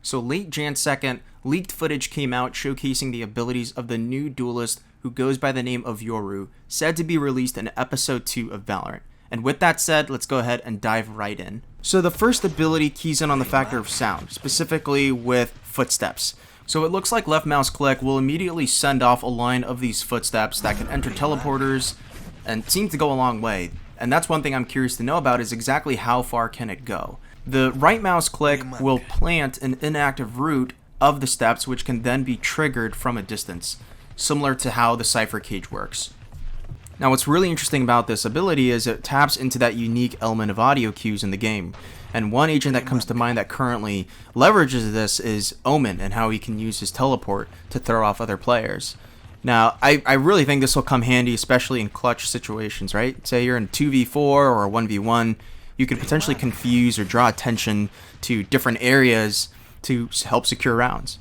So late Jan 2nd, leaked footage came out showcasing the abilities of the new duelist who goes by the name of Yoru, said to be released in episode 2 of Valorant. And with that said, let's go ahead and dive right in. So the first ability keys in on the factor of sound, specifically with footsteps. So it looks like left mouse click will immediately send off a line of these footsteps that can enter teleporters and seem to go a long way. And that's one thing I'm curious to know about, is exactly how far can it go. The right mouse click will plant an inactive root of the steps, which can then be triggered from a distance, similar to how the Cypher Cage works. Now what's really interesting about this ability is it taps into that unique element of audio cues in the game. And one agent that comes to mind that currently leverages this is Omen, and how he can use his teleport to throw off other players. Now, I really think this will come handy, especially in clutch situations, right? Say you're in 2v4 or a 1v1, you could potentially confuse or draw attention to different areas to help secure rounds.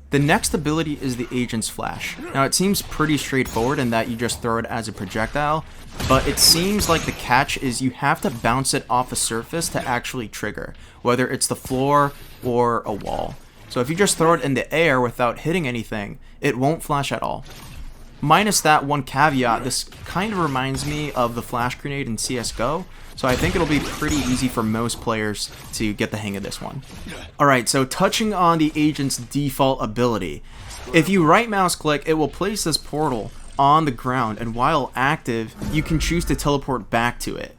The next ability is the Agent's Flash. Now it seems pretty straightforward in that you just throw it as a projectile, but it seems like the catch is you have to bounce it off a surface to actually trigger, whether it's the floor or a wall. So if you just throw it in the air without hitting anything, it won't flash at all. Minus that one caveat, this kind of reminds me of the flash grenade in CSGO, so I think it'll be pretty easy for most players to get the hang of this one. Alright, so touching on the agent's default ability. If you right mouse click, it will place this portal on the ground, and while active, you can choose to teleport back to it.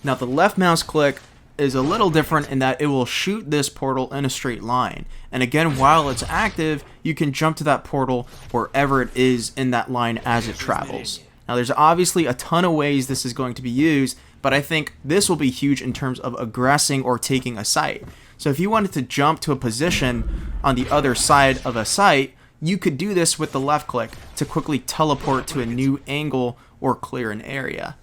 Now the left mouse click is a little different in that it will shoot this portal in a straight line. And again, while it's active, you can jump to that portal wherever it is in that line as it travels. Now there's obviously a ton of ways this is going to be used, but I think this will be huge in terms of aggressing or taking a site. So if you wanted to jump to a position on the other side of a site, you could do this with the left click to quickly teleport to a new angle or clear an area.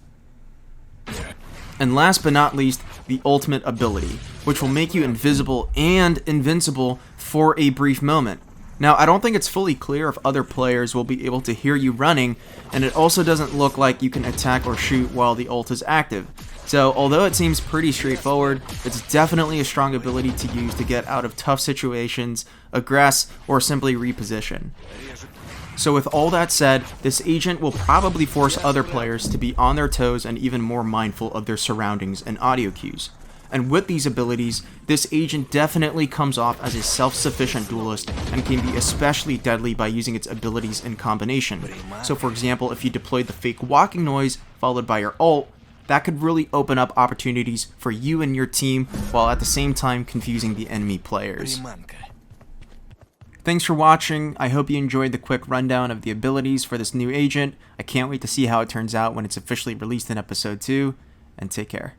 And last but not least, the ultimate ability, which will make you invisible and invincible for a brief moment. Now, I don't think it's fully clear if other players will be able to hear you running, and it also doesn't look like you can attack or shoot while the ult is active. So, although it seems pretty straightforward, it's definitely a strong ability to use to get out of tough situations, aggress, or simply reposition. So with all that said, this agent will probably force other players to be on their toes and even more mindful of their surroundings and audio cues. And with these abilities, this agent definitely comes off as a self-sufficient duelist and can be especially deadly by using its abilities in combination. So for example, if you deployed the fake walking noise followed by your ult, that could really open up opportunities for you and your team while at the same time confusing the enemy players. Thanks for watching. I hope you enjoyed the quick rundown of the abilities for this new agent. I can't wait to see how it turns out when it's officially released in episode 2, and take care.